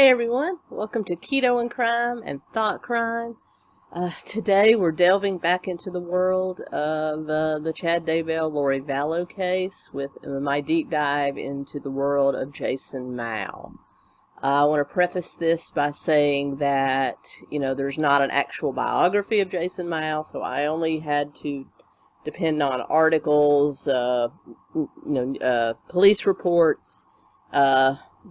Hey everyone, welcome to Keto and Crime and Thought Crime. Today we're delving back into the world of the Chad Daybell Lori Vallow case with my deep dive into the world of Jason Mow. I want to preface this by saying that, there's not an actual biography of Jason Mow, so I only had to depend on articles, police reports,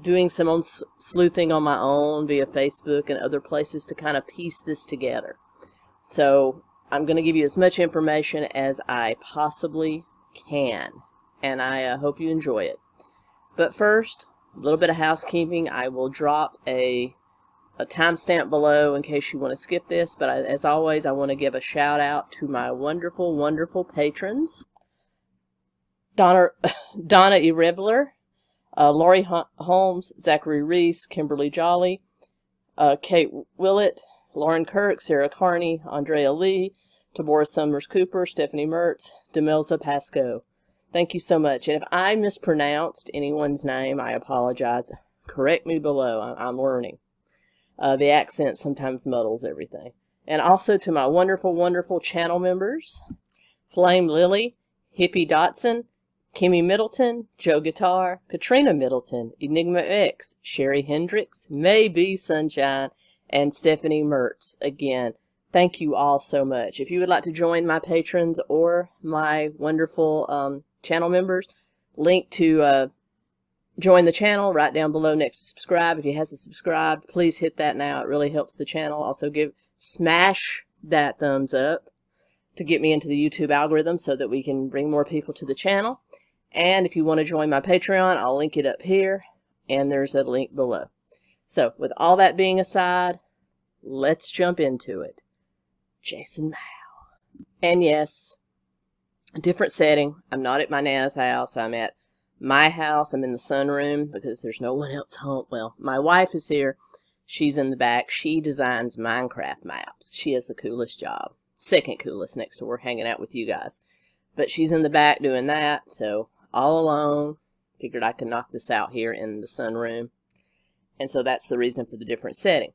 doing some sleuthing on my own via Facebook and other places to kind of piece this together. So I'm going to give you as much information as I possibly can, and I hope you enjoy it. But first, a little bit of housekeeping. I will drop a timestamp below in case you want to skip this, but as always, I want to give a shout out to my wonderful, wonderful patrons. Donna Irregular, Laurie Holmes, Zachary Reese, Kimberly Jolly, Kate Willett, Lauren Kirk, Sarah Carney, Andrea Lee, Tabora Summers Cooper, Stephanie Mertz, Demelza Pasco. Thank you so much. And if I mispronounced anyone's name, I apologize. Correct me below. I'm learning. The accent sometimes muddles everything. And also to my wonderful, wonderful channel members, Flame Lily, Hippie Dotson, Kimmy Middleton, Joe Guitar, Katrina Middleton, Enigma X, Sherry Hendricks, Maybe Sunshine, and Stephanie Mertz. Again, thank you all so much. If you would like to join my patrons or my wonderful channel members, link to join the channel right down below next to subscribe. If you hasn't subscribed, please hit that now. It really helps the channel. Also smash that thumbs up to get me into the YouTube algorithm so that we can bring more people to the channel. And if you want to join my Patreon, I'll link it up here, and there's a link below. So, with all that being aside, let's jump into it. Jason Mow. And yes, a different setting. I'm not at my Nana's house. I'm at my house. I'm in the sunroom because there's no one else home. Well, my wife is here. She's in the back. She designs Minecraft maps. She has the coolest job. Second coolest next to her, hanging out with you guys. But she's in the back doing that, so all alone. Figured I could knock this out here in the sunroom. And so that's the reason for the different setting.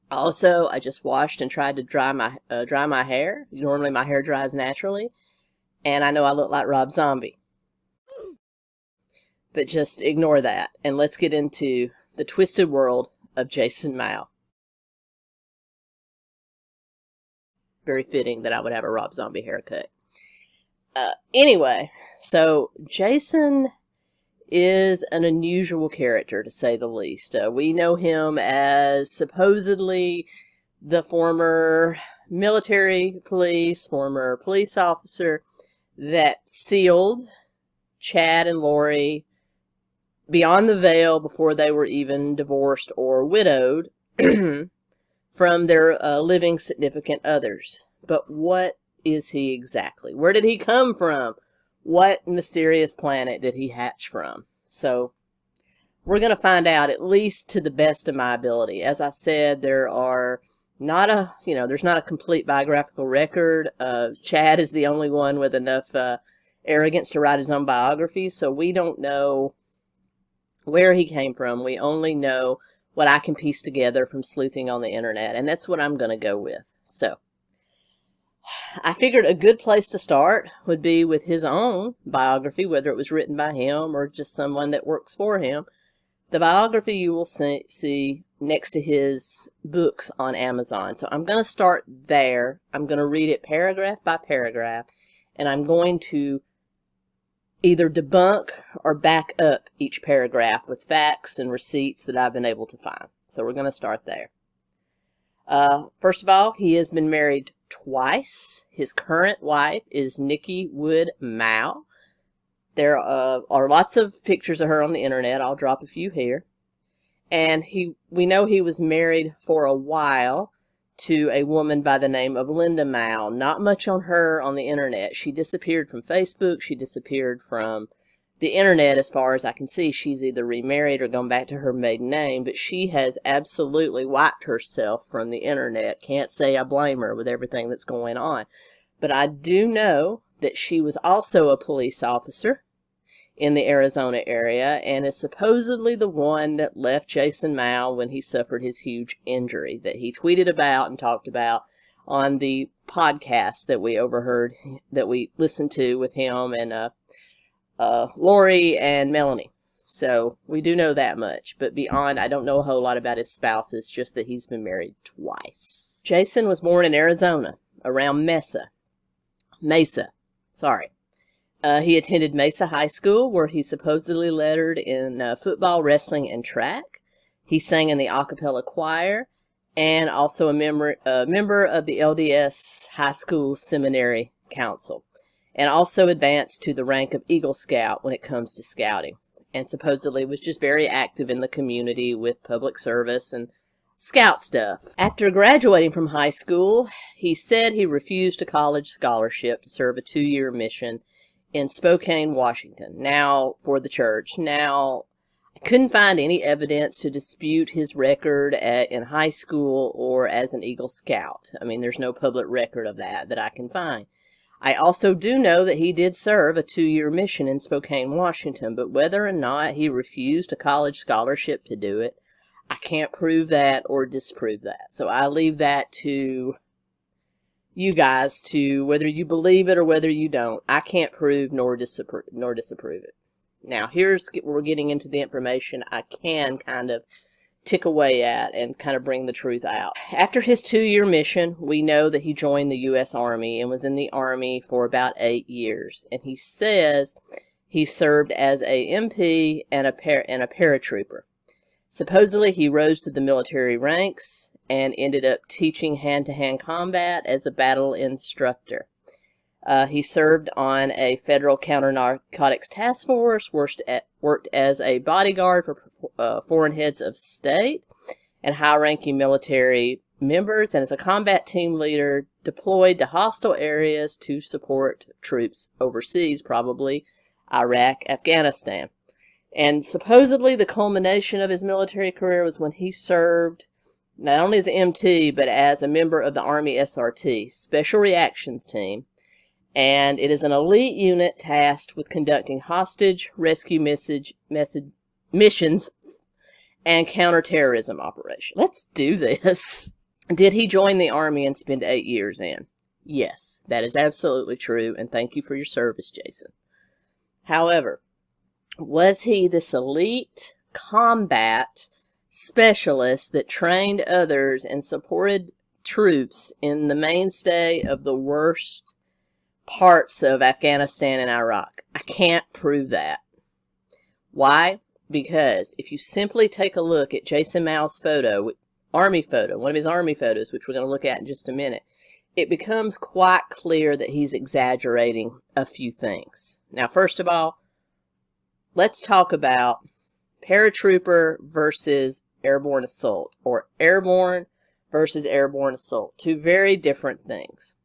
Also, I just washed and tried to dry my hair. Normally my hair dries naturally. And I know I look like Rob Zombie. But just ignore that. And let's get into the twisted world of Jason Mow. Very fitting that I would have a Rob Zombie haircut. Anyway, so Jason is an unusual character, to say the least. We know him as supposedly the former military police, former police officer that sealed Chad and Lori beyond the veil before they were even divorced or widowed from their living significant others. But what is he exactly? Where did he come from? What mysterious planet did he hatch from? So we're going to find out, at least to the best of my ability. As I said, there's not a complete biographical record. Chad is the only one with enough arrogance to write his own biography, so we don't know where he came from. We only know what I can piece together from sleuthing on the internet, and that's what I'm going to go with. So I figured a good place to start would be with his own biography, whether it was written by him or just someone that works for him. The biography you will see next to his books on Amazon. So I'm going to start there. I'm going to read it paragraph by paragraph, and I'm going to either debunk or back up each paragraph with facts and receipts that I've been able to find. So we're going to start there. First of all, he has been married twice. His current wife is Nikki Mow. There are lots of pictures of her on the internet. I'll drop a few here. And we know he was married for a while to a woman by the name of Linda Mow. Not much on her on the internet. She disappeared from Facebook. She disappeared from the internet as far as I can see. She's either remarried or gone back to her maiden name, but she has absolutely wiped herself from the internet. Can't say I blame her with everything that's going on. But I do know that she was also a police officer in the Arizona area, and is supposedly the one that left Jason Mow when he suffered his huge injury that he tweeted about and talked about on the podcast that we overheard, that we listened to with him and Lori and Melanie. So we do know that much, but beyond, I don't know a whole lot about his spouses, just that he's been married twice. Jason was born in Arizona, around Mesa. He attended Mesa High School, where he supposedly lettered in football, wrestling, and track. He sang in the a cappella choir, and also a member of the LDS High School Seminary Council, and also advanced to the rank of Eagle Scout when it comes to scouting, and supposedly was just very active in the community with public service and scout stuff. After graduating from high school, he said he refused a college scholarship to serve a 2-year mission in Spokane, Washington, now for the church. Now, I couldn't find any evidence to dispute his record in high school or as an Eagle Scout. I mean, there's no public record of that I can find. I also do know that he did serve a 2-year mission in Spokane, Washington, but whether or not he refused a college scholarship to do it, I can't prove that or disprove that. So I leave that to you guys, to whether you believe it or whether you don't. I can't prove nor disapprove it. Now, we're getting into the information I can kind of tick away at and kind of bring the truth out. After his 2-year mission, we know that he joined the U.S. Army and was in the Army for about 8 years. And he says he served as a MP and a paratrooper. Supposedly, he rose to the military ranks and ended up teaching hand-to-hand combat as a battle instructor. He served on a federal counter-narcotics task force, worked as a bodyguard for foreign heads of state and high-ranking military members, and as a combat team leader, deployed to hostile areas to support troops overseas, probably Iraq, Afghanistan. And supposedly the culmination of his military career was when he served not only as an MT, but as a member of the Army SRT, Special Reactions Team. And it is an elite unit tasked with conducting hostage rescue missions and counterterrorism operations. Let's do this. Did he join the Army and spend 8 years in? Yes, that is absolutely true, and thank you for your service, Jason. However, was he this elite combat specialist that trained others and supported troops in the mainstay of the worst parts of Afghanistan and Iraq? I can't prove that. Why? Because if you simply take a look at Jason Mow's photo, Army photo, one of his Army photos, which we're going to look at in just a minute, it becomes quite clear that he's exaggerating a few things. Now, first of all, let's talk about paratrooper versus airborne assault, or airborne versus airborne assault. Two very different things.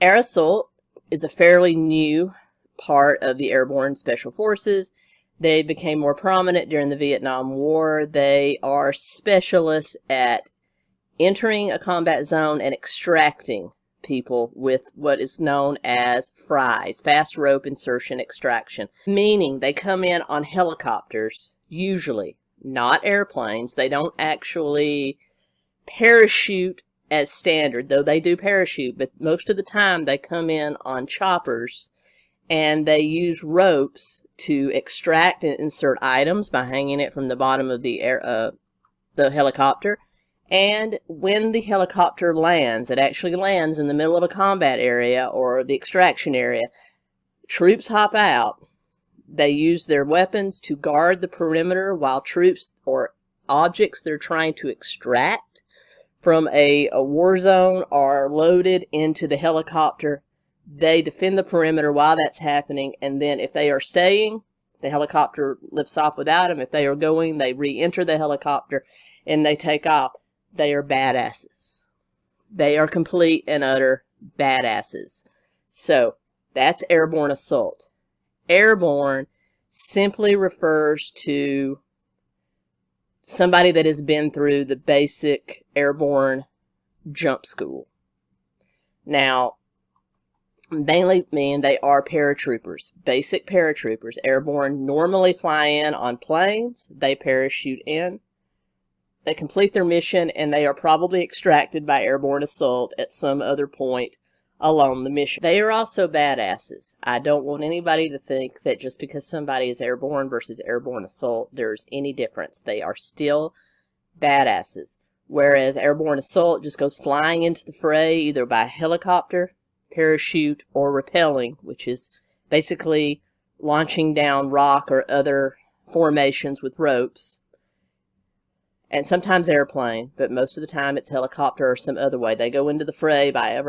Air assault is a fairly new part of the airborne special forces. They became more prominent during the Vietnam War. They are specialists at entering a combat zone and extracting people with what is known as FRIES, fast rope insertion extraction, meaning they come in on helicopters, usually, not airplanes. They don't actually parachute as standard, though they do parachute, but most of the time they come in on choppers, and they use ropes to extract and insert items by hanging it from the bottom of the helicopter. And when the helicopter lands, it actually lands in the middle of a combat area or the extraction area. Troops hop out. They use their weapons to guard the perimeter while troops or objects they're trying to extract from a war zone are loaded into the helicopter. They defend the perimeter while that's happening, and then if they are staying, the helicopter lifts off without them. If they are going, they re-enter the helicopter and they take off. They are badasses. They are complete and utter badasses. So, that's airborne assault. Airborne simply refers to somebody that has been through the basic airborne jump school. Now, mainly mean they are paratroopers, basic paratroopers. Airborne normally fly in on planes, they parachute in, they complete their mission, and they are probably extracted by airborne assault at some other point along the mission. They are also badasses. I don't want anybody to think that just because somebody is airborne versus airborne assault, there's any difference. They are still badasses. Whereas airborne assault just goes flying into the fray either by helicopter, parachute, or rappelling, which is basically launching down rock or other formations with ropes. And sometimes airplane, but most of the time it's helicopter or some other way. They go into the fray by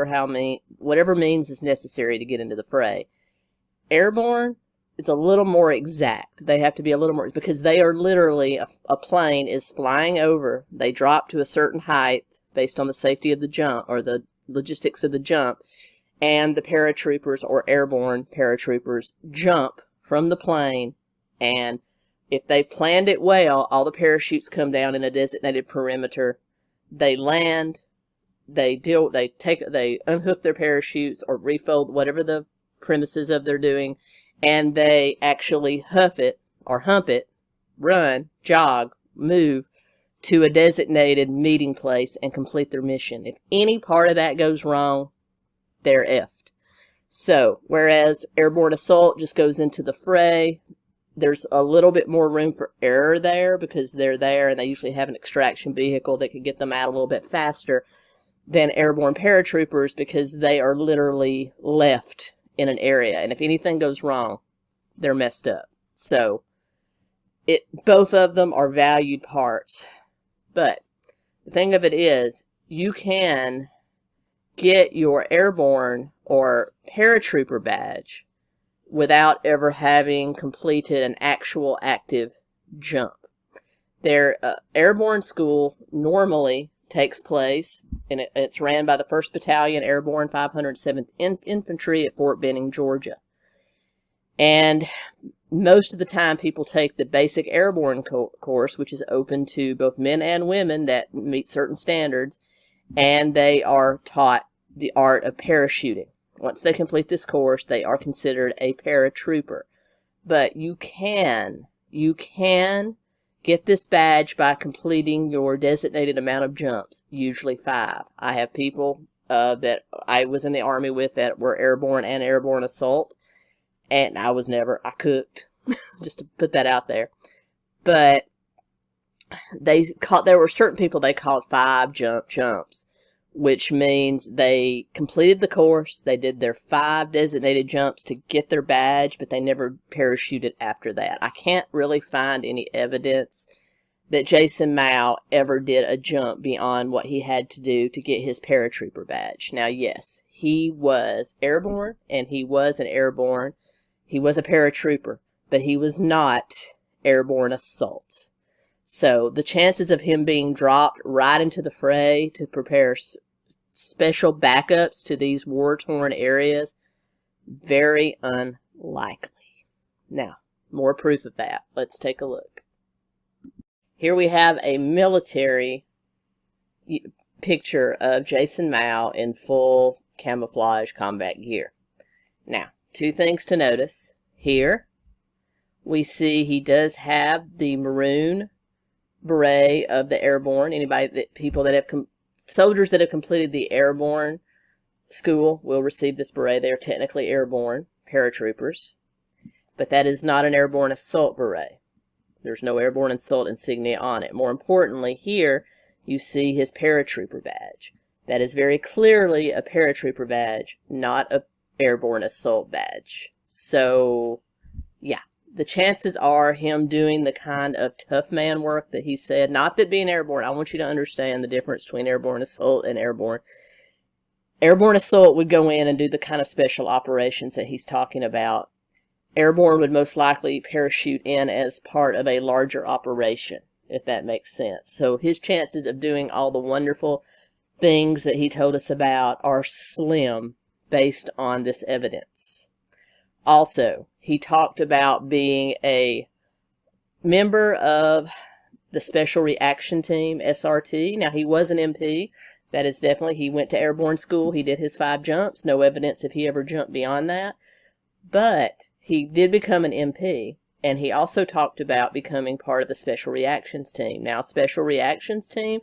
whatever means is necessary to get into the fray. Airborne is a little more exact. They have to be a little more, because they are literally, a plane is flying over. They drop to a certain height based on the safety of the jump or the logistics of the jump. And the paratroopers or airborne paratroopers jump from the plane, and if they've planned it well, all the parachutes come down in a designated perimeter. They land, they unhook their parachutes or refold, whatever the premises of their doing, and they actually hump it, run, jog, move to a designated meeting place and complete their mission. If any part of that goes wrong, they're effed. So, whereas airborne assault just goes into the fray, there's a little bit more room for error there because they're there and they usually have an extraction vehicle that can get them out a little bit faster than airborne paratroopers, because they are literally left in an area. And if anything goes wrong, they're messed up. So, both of them are valued parts. But the thing of it is, you can get your airborne or paratrooper badge without ever having completed an actual active jump. Their airborne school normally takes place, and it's ran by the 1st Battalion Airborne 507th Infantry at Fort Benning, Georgia. And most of the time people take the basic airborne course, which is open to both men and women that meet certain standards, and they are taught the art of parachuting. Once they complete this course, they are considered a paratrooper. But you can get this badge by completing your designated amount of jumps, usually 5. I have people that I was in the Army with that were airborne and airborne assault, and I cooked, just to put that out there. But there were certain people they called 5 jumps, which means they completed the course, they did their 5 designated jumps to get their badge, but they never parachuted after that. I can't really find any evidence that Jason Mow ever did a jump beyond what he had to do to get his paratrooper badge. Now, yes, he was airborne, and he was a paratrooper, but he was not airborne assault. So the chances of him being dropped right into the fray to prepare special backups to these war-torn areas, very unlikely. Now, more proof of that. Let's take a look. Here we have a military picture of Jason Mow in full camouflage combat gear. Now, 2 things to notice. Here, we see he does have the maroon beret of the airborne. Soldiers that have completed the airborne school will receive this beret. They are technically airborne paratroopers, but that is not an airborne assault beret. There's no airborne assault insignia on it. More importantly, here you see his paratrooper badge. That is very clearly a paratrooper badge, not an airborne assault badge. So, yeah. The chances are him doing the kind of tough man work that he said, not that being airborne, I want you to understand the difference between airborne assault and airborne. Airborne assault would go in and do the kind of special operations that he's talking about. Airborne would most likely parachute in as part of a larger operation, if that makes sense. So his chances of doing all the wonderful things that he told us about are slim based on this evidence. Also, he talked about being a member of the Special Reaction Team, SRT. Now, he was an MP, That is definitely, he went to airborne school. He did his 5 jumps. No evidence if he ever jumped beyond that. But he did become an MP, and he also talked about becoming part of the Special Reactions Team. Now, Special Reactions Team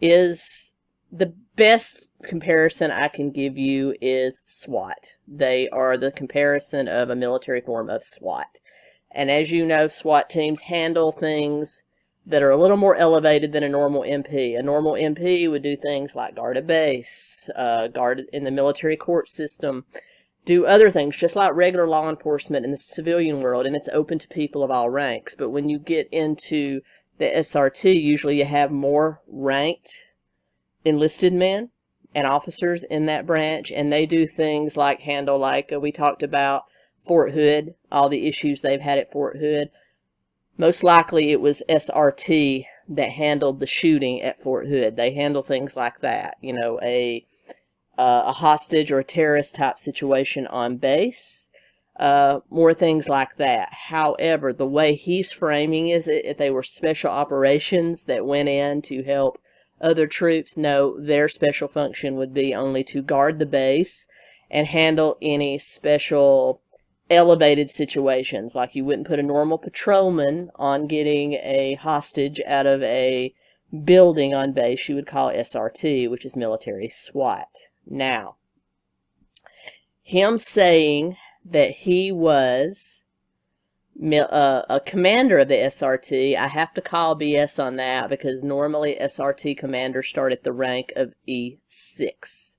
is the best comparison I can give you is SWAT. They are the comparison of a military form of SWAT. And as you know, SWAT teams handle things that are a little more elevated than a normal MP. A normal MP would do things like guard a base, guard in the military court system, do other things, just like regular law enforcement in the civilian world, and it's open to people of all ranks. But when you get into the SRT, usually you have more ranked enlisted men and officers in that branch, and they do things like handle, like we talked about, Fort Hood, all the issues they've had at Fort Hood. Most likely it was SRT that handled the shooting at Fort Hood. They handle things like that, you know, a hostage or a terrorist type situation on base, more things like that. However, the way he's framing is if they were special operations that went in to help other troops, no, their special function would be only to guard the base and handle any special elevated situations. Like you wouldn't put a normal patrolman on getting a hostage out of a building on base. You would call SRT, which is military SWAT. Now, him saying that he was a commander of the SRT, I have to call BS on that, because normally SRT commanders start at the rank of E6.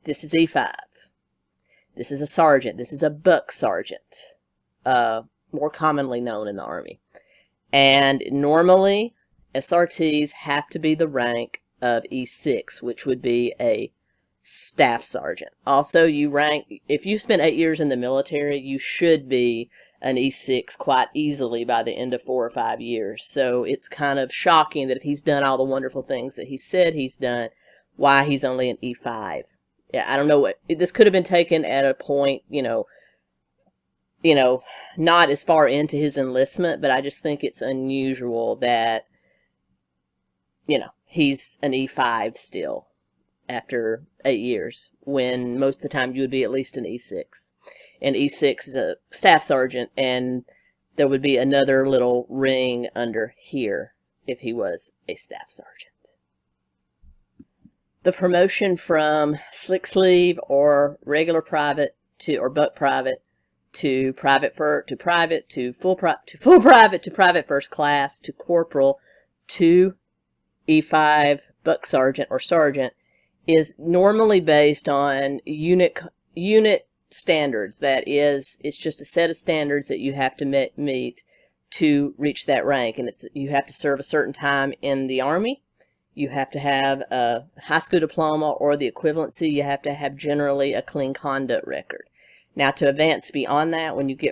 This is E5. This is a sergeant. This is a buck sergeant, more commonly known in the Army. And normally, SRTs have to be the rank of E6, which would be a staff sergeant. Also, you rank, if you spent 8 years in the military, you should be an E6 quite easily by the end of 4 or 5 years. So it's kind of shocking that if he's done all the wonderful things that he said he's done, why he's only an E5. Yeah, I don't know what, this could have been taken at a point, you know, not as far into his enlistment, but I just think it's unusual that, you know, he's an E5 still after 8 years, when most of the time you would be at least an E6. And E6 is a staff sergeant, and there would be another little ring under here if he was a staff sergeant. The promotion from slick sleeve or regular private to, or buck private, to private to private to full private to private first class to corporal to E5 buck sergeant or sergeant is normally based on unit standards. That is, it's just a set of standards that you have to meet to reach that rank, and it's, you have to serve a certain time in the Army. You have to have a high school diploma or the equivalency. You have to have generally a clean conduct record. Now, to advance beyond that, when you go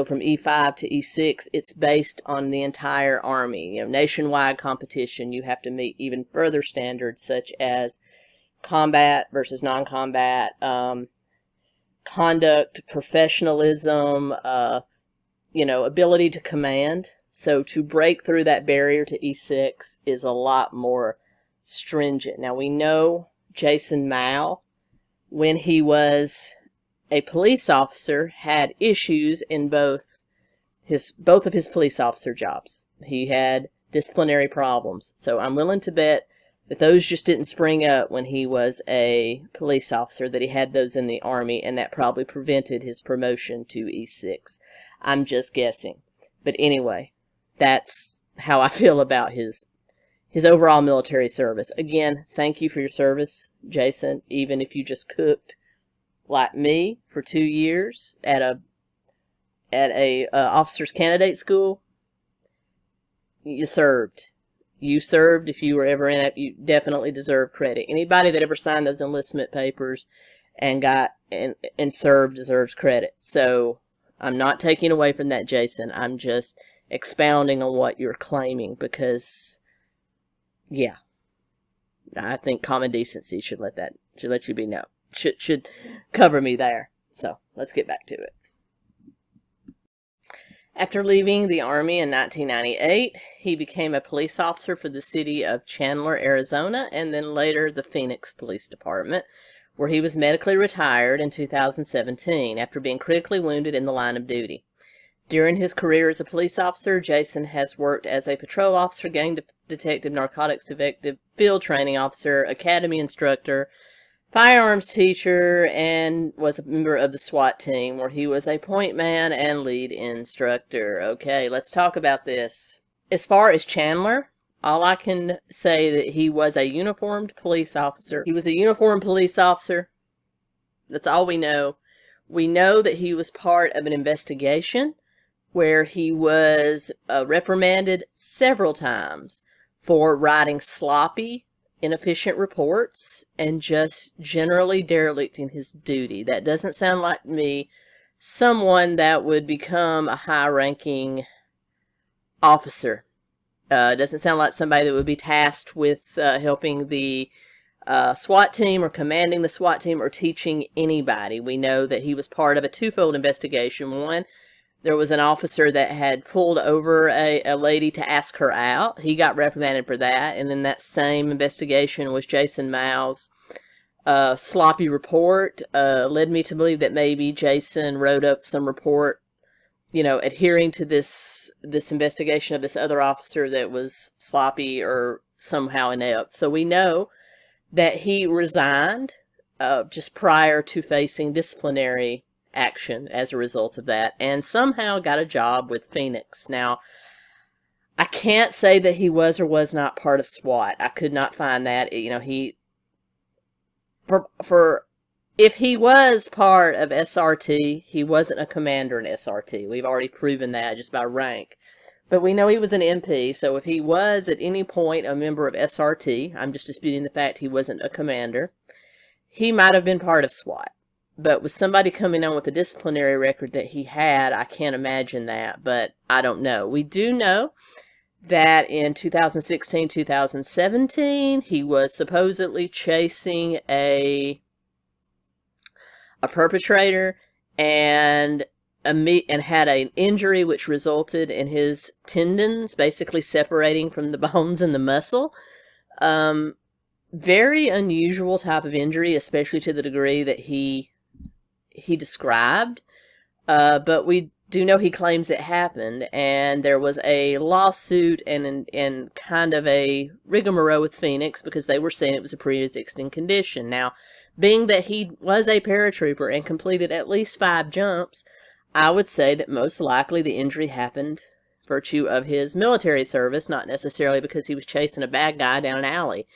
from E5 to E6, it's based on the entire Army. You know, nationwide competition. You have to meet even further standards, such as combat versus non-combat, conduct, professionalism, ability to command. So to break through that barrier to E6 is a lot more stringent. Now, we know Jason Mow, when he was a police officer, had issues in both of his police officer jobs. He had disciplinary problems. So I'm willing to bet that those just didn't spring up when he was a police officer, that he had those in the Army, and that probably prevented his promotion to E6. I'm just guessing. But anyway, that's how I feel about his overall military service. Again, thank you for your service, Jason. Even if you just cooked like me for 2 years at a officer's candidate school, you served. You served. If you were ever in it, you definitely deserve credit. Anybody that ever signed those enlistment papers and got and served deserves credit. So I'm not taking away from that, Jason. I'm just expounding on what you're claiming, because, yeah, I think common decency should let you be known. Should cover me there. So let's get back to it. After leaving the Army in 1998, he became a police officer for the city of Chandler, Arizona, and then later the Phoenix Police Department, where he was medically retired in 2017 after being critically wounded in the line of duty. During his career as a police officer, Jason has worked as a patrol officer, gang detective, narcotics detective, field training officer, academy instructor, firearms teacher, and was a member of the SWAT team, where he was a point man and lead instructor. Okay, let's talk about this. As far as Chandler, all I can say that he was a uniformed police officer. He was a uniformed police officer. That's all we know. We know that he was part of an investigation where he was reprimanded several times for writing sloppy, inefficient reports and just generally derelicting his duty. That doesn't sound like me, someone that would become a high-ranking officer. Doesn't sound like somebody that would be tasked with helping the SWAT team or commanding the SWAT team or teaching anybody. We know that he was part of a twofold investigation. One, there was an officer that had pulled over a lady to ask her out. He got reprimanded for that. And then that same investigation was Jason Mow's sloppy report. Led me to believe that maybe Jason wrote up some report, you know, adhering to this investigation of this other officer that was sloppy or somehow inept. So we know that he resigned just prior to facing disciplinary action as a result of that, and somehow got a job with Phoenix. Now, I can't say that he was or was not part of SWAT. I could not find that. You know, if he was part of SRT, he wasn't a commander in SRT. We've already proven that just by rank. But we know he was an MP, so if he was at any point a member of SRT, I'm just disputing the fact he wasn't a commander, he might have been part of SWAT. But with somebody coming on with a disciplinary record that he had, I can't imagine that, but I don't know. We do know that in 2016, 2017, he was supposedly chasing a perpetrator and had an injury which resulted in his tendons basically separating from the bones and the muscle. Very unusual type of injury, especially to the degree that he described, but we do know he claims it happened, and there was a lawsuit and kind of a rigmarole with Phoenix because they were saying it was a pre-existing condition. Now, being that he was a paratrooper and completed at least 5 jumps, I would say that most likely the injury happened virtue of his military service, not necessarily because he was chasing a bad guy down an alley.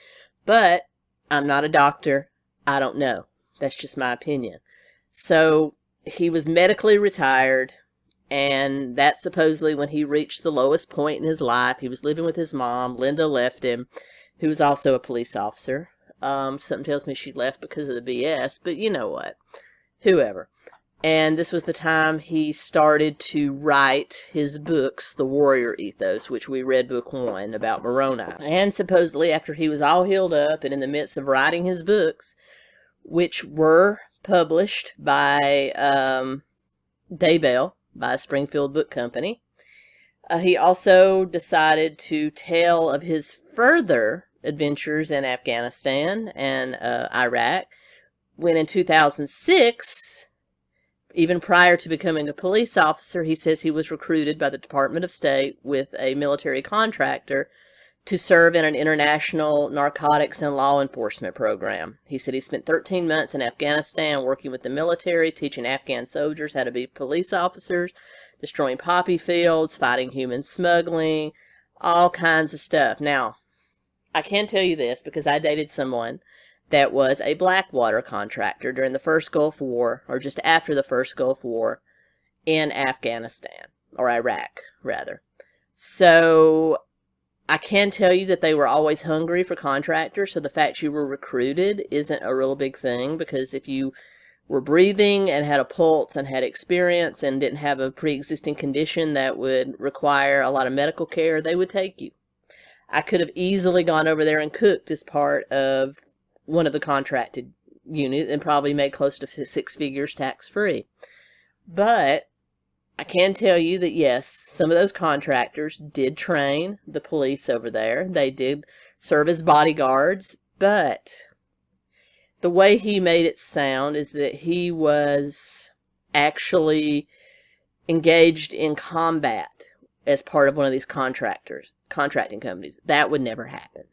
But I'm not a doctor. I don't know. That's just my opinion. So he was medically retired, and that's supposedly when he reached the lowest point in his life. He was living with his mom. Linda left him, who was also a police officer. Something tells me she left because of the BS, but you know what? Whoever. And this was the time he started to write his books, The Warrior Ethos, which we read book 1 about Moroni. And supposedly after he was all healed up and in the midst of writing his books, which were published by Daybell, by Springfield Book Company, he also decided to tell of his further adventures in Afghanistan and Iraq, when in 2006, even prior to becoming a police officer, he says he was recruited by the Department of State with a military contractor to serve in an international narcotics and law enforcement program. He said he spent 13 months in Afghanistan working with the military, teaching Afghan soldiers how to be police officers, destroying poppy fields, fighting human smuggling, all kinds of stuff. Now, I can tell you this because I dated someone that was a Blackwater contractor during the first Gulf War, or just after the first Gulf War, in Afghanistan, or Iraq, rather. So I can tell you that they were always hungry for contractors, so the fact you were recruited isn't a real big thing, because if you were breathing and had a pulse and had experience and didn't have a pre-existing condition that would require a lot of medical care, they would take you. I could have easily gone over there and cooked as part of one of the contracted units and probably made close to 6 figures tax-free. But I can tell you that, yes, some of those contractors did train the police over there. They did serve as bodyguards, but the way he made it sound is that he was actually engaged in combat as part of one of these contracting companies. That would never happen.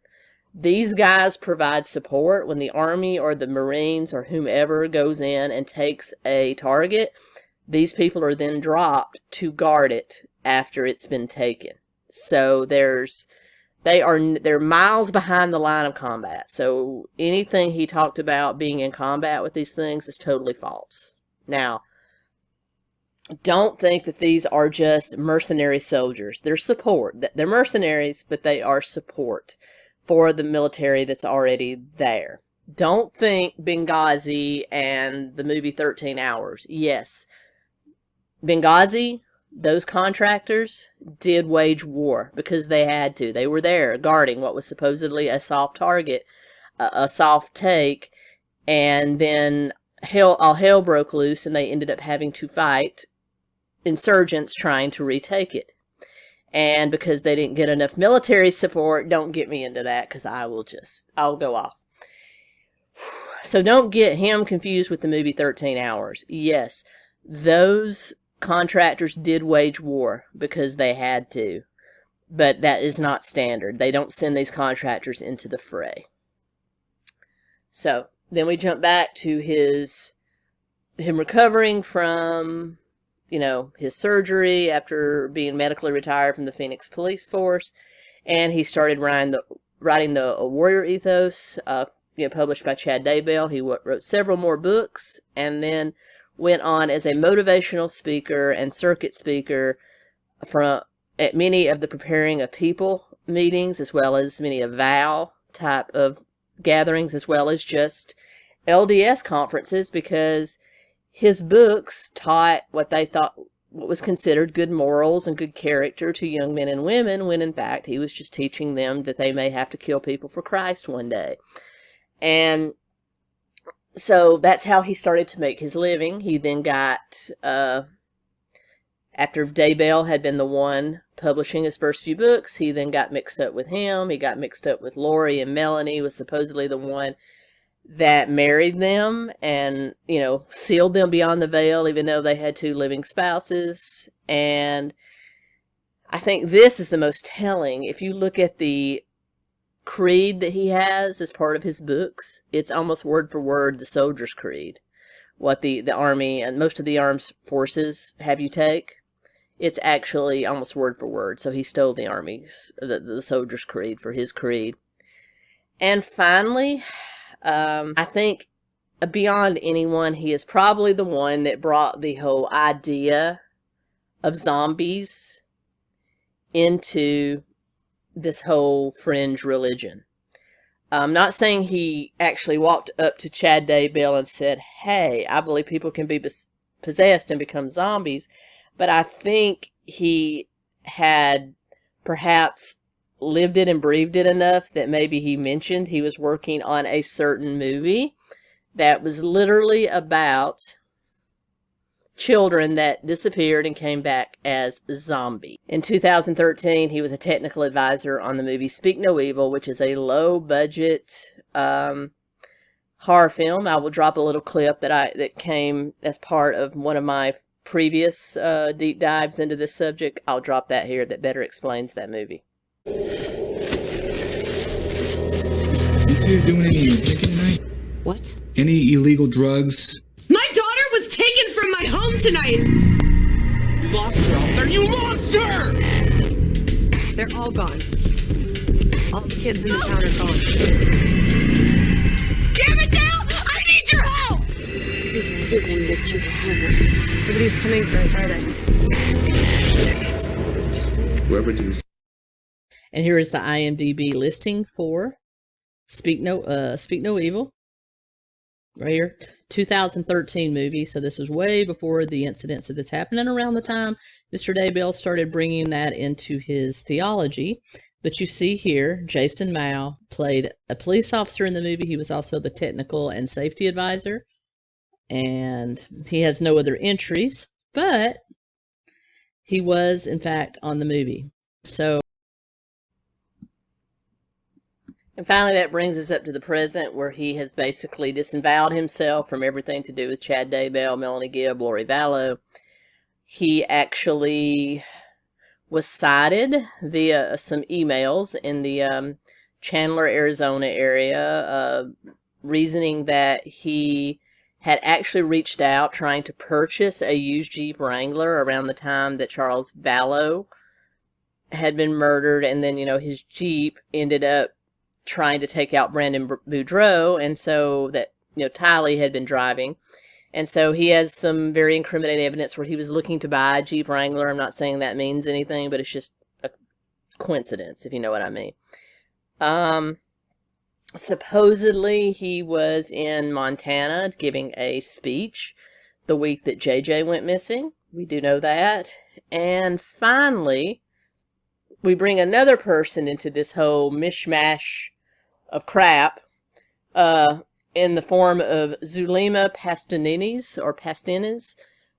These guys provide support when the Army or the Marines or whomever goes in and takes a target. These people are then dropped to guard it after it's been taken. So they're miles behind the line of combat. So anything he talked about being in combat with these things is totally false. Now, don't think that these are just mercenary soldiers. They're support. They're mercenaries, but they are support for the military that's already there. Don't think Benghazi and the movie 13 Hours. Yes, Benghazi, those contractors did wage war because they had to. They were there guarding what was supposedly a soft target, a soft take, and then all hell broke loose and they ended up having to fight insurgents trying to retake it. And because they didn't get enough military support, don't get me into that because I'll go off. So don't get him confused with the movie 13 Hours. Yes, those contractors did wage war because they had to, but that is not standard. They don't send these contractors into the fray. So then we jump back to him recovering from, his surgery after being medically retired from the Phoenix Police Force, and he started writing the Warrior Ethos, published by Chad Daybell. He wrote several more books, and then went on as a motivational speaker and circuit speaker at many of the Preparing a People meetings, as well as many of VOW type of gatherings, as well as just LDS conferences, because his books taught what was considered good morals and good character to young men and women, when in fact he was just teaching them that they may have to kill people for Christ one day. And so that's how he started to make his living. He then got, after Daybell had been the one publishing his first few books, he then got mixed up with him. He got mixed up with Lori, and Melanie was supposedly the one that married them and, sealed them beyond the veil, even though they had two living spouses. And I think this is the most telling. If you look at the creed that he has as part of his books, it's almost word for word the soldier's creed, what the Army and most of the armed forces have you take. It's actually almost word for word. So he stole the Army's, the soldier's creed for his creed. And finally, I think beyond anyone, he is probably the one that brought the whole idea of zombies into this whole fringe religion. I'm not saying he actually walked up to Chad Daybell and said, hey, I believe people can be possessed and become zombies, but I think he had perhaps lived it and breathed it enough that maybe he mentioned he was working on a certain movie that was literally about children that disappeared and came back as zombies. In 2013, he was a technical advisor on the movie Speak No Evil, which is a low-budget horror film. I will drop a little clip that came as part of one of my previous deep dives into this subject. I'll drop that here that better explains that movie. You two doing any drinking tonight? What? Any illegal drugs? My daughter was taken from my home tonight! You lost her out there! You lost her! They're all gone. All the kids in the town are gone. Damn it, Dale! I need your help! You're gonna get you to heaven. Nobody's coming for us, are they? Whoever did this. And here is the IMDb listing for Speak No Evil. Right here, 2013 movie. So this was way before the incidents of this happened, and around the time Mr. Daybell started bringing that into his theology. But you see here, Jason Mow played a police officer in the movie. He was also the technical and safety advisor, and he has no other entries. But he was, in fact, on the movie. So, and finally, that brings us up to the present, where he has basically disavowed himself from everything to do with Chad Daybell, Melanie Gibb, Lori Vallow. He actually was cited via some emails in the Chandler, Arizona area, reasoning that he had actually reached out trying to purchase a used Jeep Wrangler around the time that Charles Vallow had been murdered, and then, his Jeep ended up trying to take out Brandon Boudreaux, and so that, Tylee had been driving. And so he has some very incriminating evidence where he was looking to buy a Jeep Wrangler. I'm not saying that means anything, but it's just a coincidence, if you know what I mean. Supposedly he was in Montana giving a speech the week that JJ went missing. We do know that. And finally, we bring another person into this whole mishmash of crap, in the form of Zulema Pastines,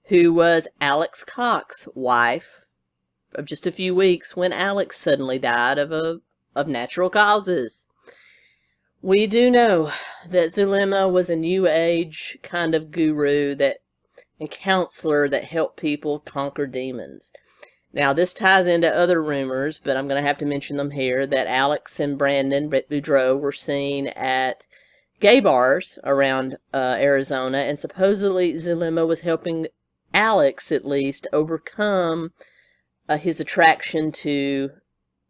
who was Alex Cox's wife of just a few weeks when Alex suddenly died of natural causes. We do know that Zulema was a New Age kind of guru and counselor that helped people conquer demons. Now, this ties into other rumors, but I'm going to have to mention them here, that Alex and Brandon Boudreaux were seen at gay bars around Arizona, and supposedly Zulema was helping Alex, at least, overcome his attraction to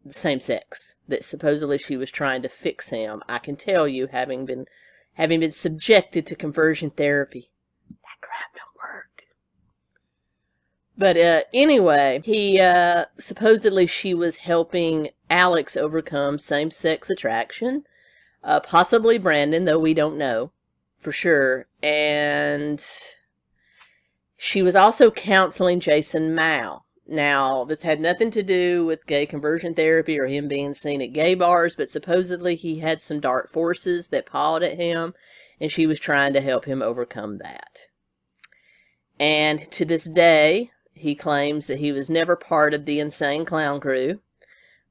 the same sex, that supposedly she was trying to fix him. I can tell you, having been subjected to conversion therapy, that crap don't work. But anyway, he supposedly she was helping Alex overcome same-sex attraction, possibly Brandon, though we don't know for sure. And she was also counseling Jason Mow. Now, this had nothing to do with gay conversion therapy or him being seen at gay bars, but supposedly he had some dark forces that pawed at him, and she was trying to help him overcome that. And to this day, he claims that he was never part of the Insane Clown Crew,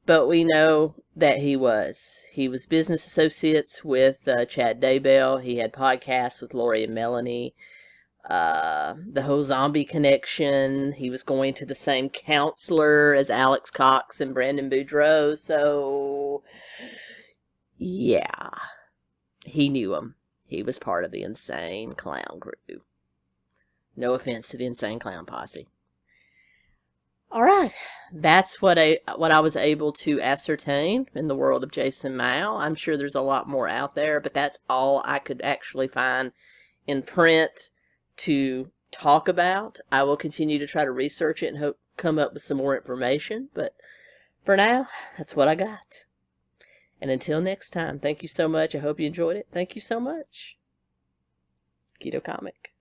but we know that he was. He was business associates with Chad Daybell. He had podcasts with Lori and Melanie. The whole zombie connection. He was going to the same counselor as Alex Cox and Brandon Boudreaux. So, yeah, he knew him. He was part of the Insane Clown Crew. No offense to the Insane Clown Posse. All right, that's what I was able to ascertain in the world of Jason Mow. I'm sure there's a lot more out there, but that's all I could actually find in print to talk about. I will continue to try to research it and hope come up with some more information, but for now, that's what I got. And until next time, thank you so much. I hope you enjoyed it. Thank you so much. Keto Comic.